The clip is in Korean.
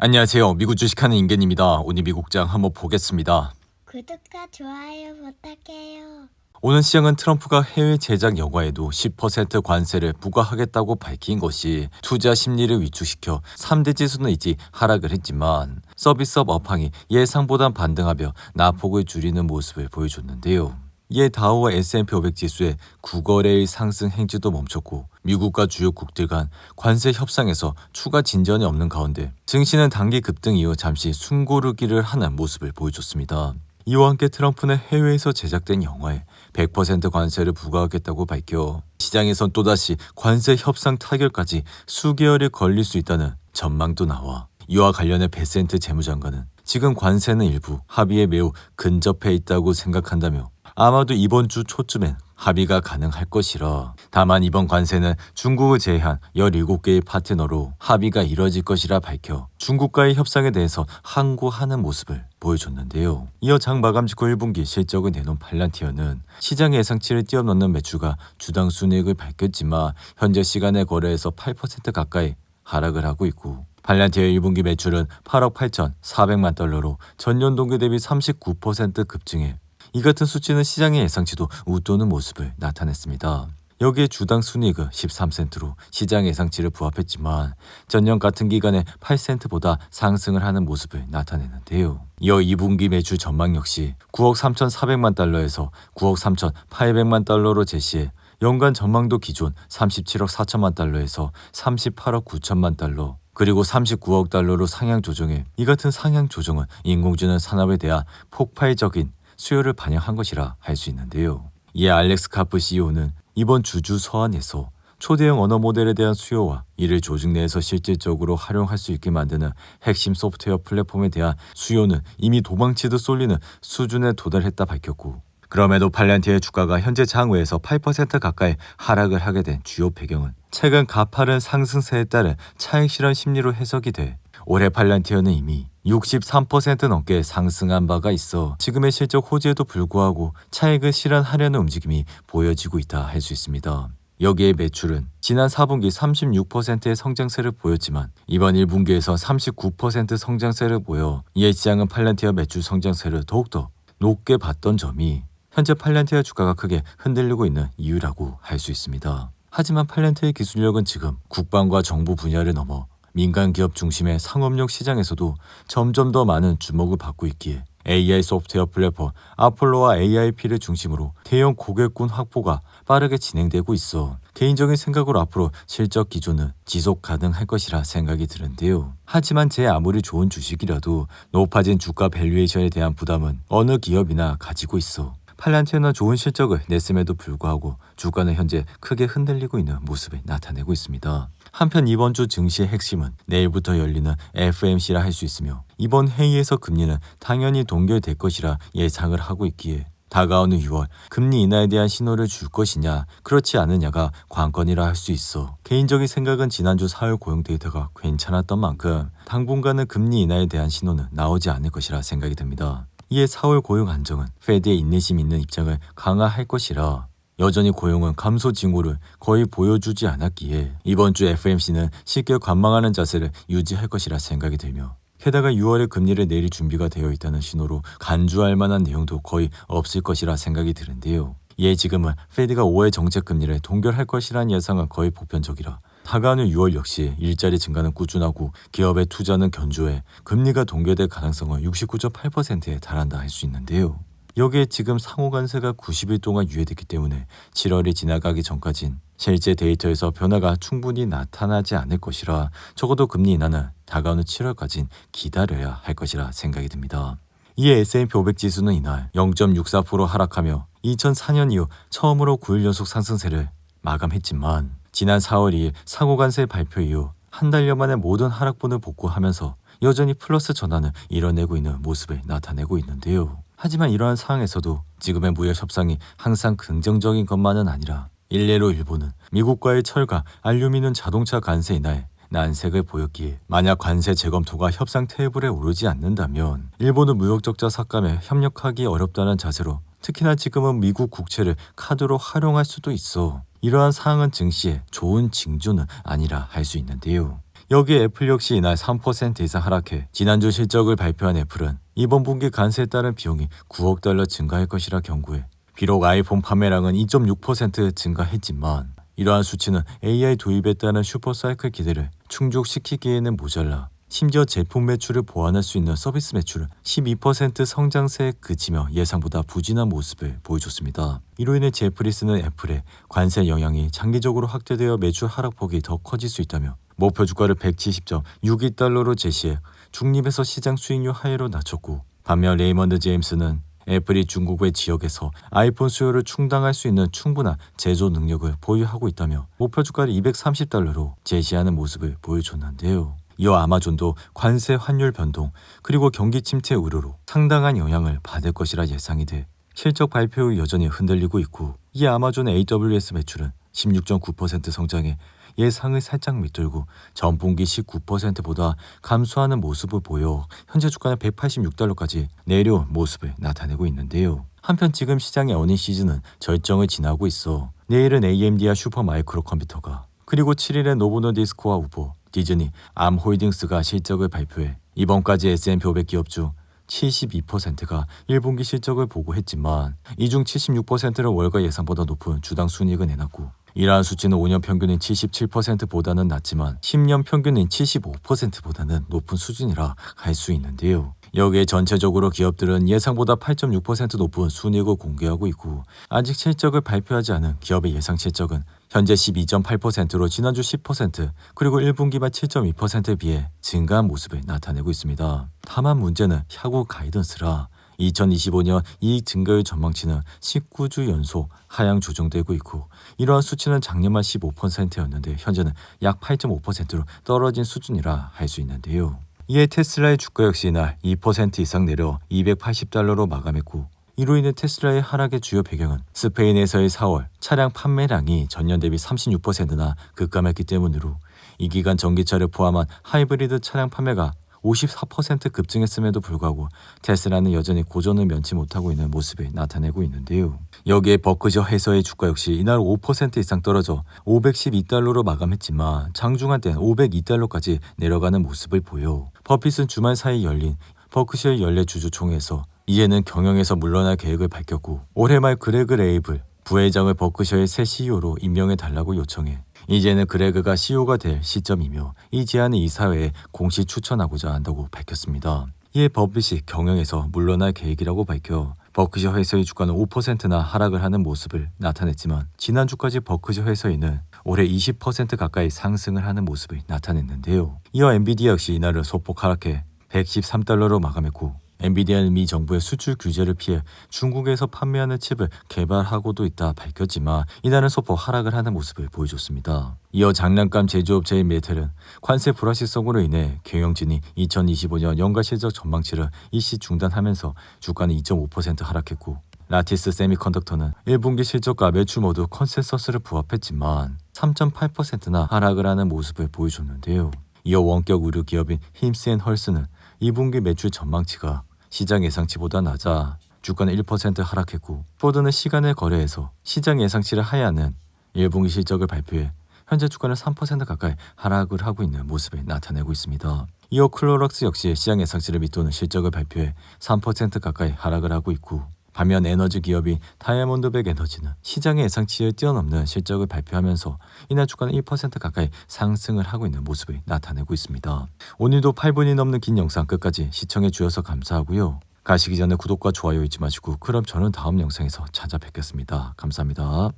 안녕하세요. 미국 주식하는 임겐입니다. 오늘 미국장 한번 보겠습니다. 구독과 좋아요 부탁해요. 오늘 시장은 트럼프가 해외 제작 여과에도 10% 관세를 부과하겠다고 밝힌 것이 투자 심리를 위축시켜 3대 지수는 일찍 하락을 했지만 서비스업 업황이 예상보단 반등하며 낙폭을 줄이는 모습을 보여줬는데요. 이에 다우와 S&P 500 지수의 구거래일 상승 행진도 멈췄고 미국과 주요국들 간 관세 협상에서 추가 진전이 없는 가운데 증시는 단기 급등 이후 잠시 숨고르기를 하는 모습을 보여줬습니다. 이와 함께 트럼프는 해외에서 제작된 영화에 100% 관세를 부과하겠다고 밝혀 시장에선 또다시 관세 협상 타결까지 수개월이 걸릴 수 있다는 전망도 나와 이와 관련해 베센트 재무장관은 지금 관세는 일부 합의에 매우 근접해 있다고 생각한다며 아마도 이번 주 초쯤엔 합의가 가능할 것이라. 다만 이번 관세는 중국을 제외한 17개의 파트너로 합의가 이뤄질 것이라 밝혀 중국과의 협상에 대해서 항고하는 모습을 보여줬는데요. 이어 장 마감 직후 1분기 실적을 내놓은 팔란티어는 시장 예상치를 뛰어넘는 매출과 주당 순이익을 밝혔지만 현재 시간의 거래에서 8% 가까이 하락을 하고 있고 팔란티어의 1분기 매출은 8억 8,400만 달러로 전년 동기 대비 39% 급증해 이 같은 수치는 시장의 예상치도 웃도는 모습을 나타냈습니다. 여기에 주당 순이익은 13센트로 시장 예상치를 부합했지만 전년 같은 기간에 8센트보다 상승을 하는 모습을 나타내는데요. 이어 2분기 매출 전망 역시 9억 3,400만 달러에서 9억 3,800만 달러로 제시해 연간 전망도 기존 37억 4천만 달러에서 38억 9천만 달러 그리고 39억 달러로 상향 조정해 이 같은 상향 조정은 인공지능 산업에 대한 폭발적인 수요를 반영한 것이라 할 수 있는데요. 이에 알렉스 카프 CEO는 이번 주주 서한에서 초대형 언어 모델에 대한 수요와 이를 조직 내에서 실질적으로 활용할 수 있게 만드는 핵심 소프트웨어 플랫폼에 대한 수요는 이미 도망치듯 쏠리는 수준에 도달했다 밝혔고 그럼에도 팔란티어의 주가가 현재 장외에서 8% 가까이 하락을 하게 된 주요 배경은 최근 가파른 상승세에 따른 차익 실현 심리로 해석이 돼 올해 팔란티어는 이미 63% 넘게 상승한 바가 있어 지금의 실적 호재에도 불구하고 차익을 실현하려는 움직임이 보여지고 있다 할 수 있습니다. 여기에 매출은 지난 4분기 36%의 성장세를 보였지만 이번 1분기에서 39% 성장세를 보여 이에 시장은 팔란티어 매출 성장세를 더욱더 높게 봤던 점이 현재 팔란티어 주가가 크게 흔들리고 있는 이유라고 할 수 있습니다. 하지만 팔란티어의 기술력은 지금 국방과 정부 분야를 넘어 민간 기업 중심의 상업용 시장에서도 점점 더 많은 주목을 받고 있기에 AI 소프트웨어 플랫폼 아폴로와 AIP를 중심으로 대형 고객군 확보가 빠르게 진행되고 있어 개인적인 생각으로 앞으로 실적 기조는 지속 가능할 것이라 생각이 드는데요. 하지만 제 아무리 좋은 주식이라도 높아진 주가 밸류에이션에 대한 부담은 어느 기업이나 가지고 있어 팔란티어는 좋은 실적을 냈음에도 불구하고 주가는 현재 크게 흔들리고 있는 모습을 나타내고 있습니다. 한편 이번 주 증시의 핵심은 내일부터 열리는 FOMC라 할 수 있으며 이번 회의에서 금리는 당연히 동결될 것이라 예상을 하고 있기에 다가오는 6월 금리 인하에 대한 신호를 줄 것이냐 그렇지 않느냐가 관건이라 할 수 있어 개인적인 생각은 지난주 4월 고용 데이터가 괜찮았던 만큼 당분간은 금리 인하에 대한 신호는 나오지 않을 것이라 생각이 듭니다. 이에 4월 고용 안정은 페드의 인내심 있는 입장을 강화할 것이라 여전히 고용은 감소 징후를 거의 보여주지 않았기에 이번 주 FOMC는 쉽게 관망하는 자세를 유지할 것이라 생각이 들며 게다가 6월에 금리를 내릴 준비가 되어 있다는 신호로 간주할 만한 내용도 거의 없을 것이라 생각이 드는데요. 이에 지금은 페드가 5월 정책 금리를 동결할 것이라는 예상은 거의 보편적이라 다가오는 6월 역시 일자리 증가는 꾸준하고 기업의 투자는 견조해 금리가 동결될 가능성은 69.8%에 달한다 할 수 있는데요. 여기에 지금 상호 관세가 90일 동안 유예됐기 때문에 7월이 지나가기 전까진 실제 데이터에서 변화가 충분히 나타나지 않을 것이라 적어도 금리 인하는 다가오는 7월까진 기다려야 할 것이라 생각이 듭니다. 이에 S&P 500 지수는 이날 0.64% 하락하며 2004년 이후 처음으로 9일 연속 상승세를 마감했지만 지난 4월 2일 상호관세 발표 이후 한 달여 만에 모든 하락분을 복구하면서 여전히 플러스 전환을 이뤄내고 있는 모습을 나타내고 있는데요. 하지만 이러한 상황에서도 지금의 무역 협상이 항상 긍정적인 것만은 아니라 일례로 일본은 미국과의 철강, 알루미늄 자동차 관세 인하에 난색을 보였기에 만약 관세 재검토가 협상 테이블에 오르지 않는다면 일본은 무역 적자 삭감에 협력하기 어렵다는 자세로 특히나 지금은 미국 국채를 카드로 활용할 수도 있어 이러한 상황은 증시에 좋은 징조는 아니라 할 수 있는데요. 여기에 애플 역시 이날 3% 이상 하락해 지난주 실적을 발표한 애플은 이번 분기 관세에 따른 비용이 9억 달러 증가할 것이라 경고해 비록 아이폰 판매량은 2.6% 증가했지만 이러한 수치는 AI 도입에 따른 슈퍼사이클 기대를 충족시키기에는 모자라 심지어 제품 매출을 보완할 수 있는 서비스 매출은 12% 성장세에 그치며 예상보다 부진한 모습을 보여줬습니다. 이로 인해 제프리스는 애플의 관세 영향이 장기적으로 확대되어 매출 하락폭이 더 커질 수 있다며 목표 주가를 170.62달러로 제시해 중립에서 시장 수익률 하회로 낮췄고 반면 레이먼드 제임스는 애플이 중국 외 지역에서 아이폰 수요를 충당할 수 있는 충분한 제조 능력을 보유하고 있다며 목표 주가를 230달러로 제시하는 모습을 보여줬는데요. 이어 아마존도 관세 환율 변동 그리고 경기 침체 우려로 상당한 영향을 받을 것이라 예상이 돼 실적 발표 후 여전히 흔들리고 있고 이 아마존의 AWS 매출은 16.9% 성장해 예상을 살짝 밑돌고 전분기 19%보다 감소하는 모습을 보여 현재 주가는 186달러까지 내려온 모습을 나타내고 있는데요. 한편 지금 시장의 어닝 시즌은 절정을 지나고 있어 내일은 AMD와 슈퍼마이크로 컴퓨터가 그리고 7일엔 노보노디스크와 우버, 디즈니, 암홀딩스가 실적을 발표해 이번까지 S&P 500 기업 중 72%가 1분기 실적을 보고했지만 이 중 76%는 월가 예상보다 높은 주당 순이익을 내놨고 이러한 수치는 5년 평균인 77%보다는 낮지만 10년 평균인 75%보다는 높은 수준이라 할 수 있는데요. 여기에 전체적으로 기업들은 예상보다 8.6% 높은 순이익을 공개하고 있고 아직 실적을 발표하지 않은 기업의 예상 실적은 현재 12.8%로 지난주 10% 그리고 1분기 말 7.2%에 비해 증가한 모습을 나타내고 있습니다. 다만 문제는 향후 가이던스라 2025년 이익 증가율 전망치는 19주 연속 하향 조정되고 있고 이러한 수치는 작년 말 15%였는데 현재는 약 8.5%로 떨어진 수준이라 할 수 있는데요. 이에 테슬라의 주가 역시 이날 2% 이상 내려 280달러로 마감했고 이로 인해 테슬라의 하락의 주요 배경은 스페인에서의 4월 차량 판매량이 전년 대비 36%나 급감했기 때문으로 이 기간 전기차를 포함한 하이브리드 차량 판매가 54% 급증했음에도 불구하고 테슬라는 여전히 고전을 면치 못하고 있는 모습을 나타내고 있는데요. 여기에 버크셔 해서의 주가 역시 이날 5% 이상 떨어져 512달러로 마감했지만 장중한 때는 502달러까지 내려가는 모습을 보여 버핏은 주말 사이 열린 버크셔의 연례 주주총회에서 이제는 경영에서 물러날 계획을 밝혔고 올해 말 그레그 레이블 부회장을 버크셔의 새 CEO로 임명해달라고 요청해 이제는 그레그가 CEO가 될 시점이며 이 제안을 이사회에 공식 추천하고자 한다고 밝혔습니다. 이에 버핏이 경영에서 물러날 계획이라고 밝혀 버크셔 회사의 주가는 5%나 하락을 하는 모습을 나타냈지만 지난주까지 버크셔 회사에는 올해 20% 가까이 상승을 하는 모습을 나타냈는데요. 이어 엔비디아 역시 이날은 소폭 하락해 113달러로 마감했고 엔비디아는 미 정부의 수출 규제를 피해 중국에서 판매하는 칩을 개발하고도 있다 밝혔지만 이날은 소폭 하락을 하는 모습을 보여줬습니다. 이어 장난감 제조업체인 메텔은 관세 불확실성으로 인해 경영진이 2025년 연가 실적 전망치를 일시 중단하면서 주가는 2.5% 하락했고 라티스 세미컨덕터는 1분기 실적과 매출 모두 컨센서스를 부합했지만 3.8%나 하락을 하는 모습을 보여줬는데요. 이어 원격 의류 기업인 힘스앤헐스는 2분기 매출 전망치가 시장 예상치보다 낮아 주가는 1% 하락했고 포드는 시간을 거래해서 시장 예상치를 하회하는 1분기 실적을 발표해 현재 주가는 3% 가까이 하락을 하고 있는 모습을 나타내고 있습니다. 이어 클로럭스 역시 시장 예상치를 밑도는 실적을 발표해 3% 가까이 하락을 하고 있고 반면 에너지 기업인 다이아몬드백 에너지는 시장의 예상치를 뛰어넘는 실적을 발표하면서 이날 주가는 1% 가까이 상승을 하고 있는 모습을 나타내고 있습니다. 오늘도 8분이 넘는 긴 영상 끝까지 시청해 주셔서 감사하고요. 가시기 전에 구독과 좋아요 잊지 마시고 그럼 저는 다음 영상에서 찾아뵙겠습니다. 감사합니다.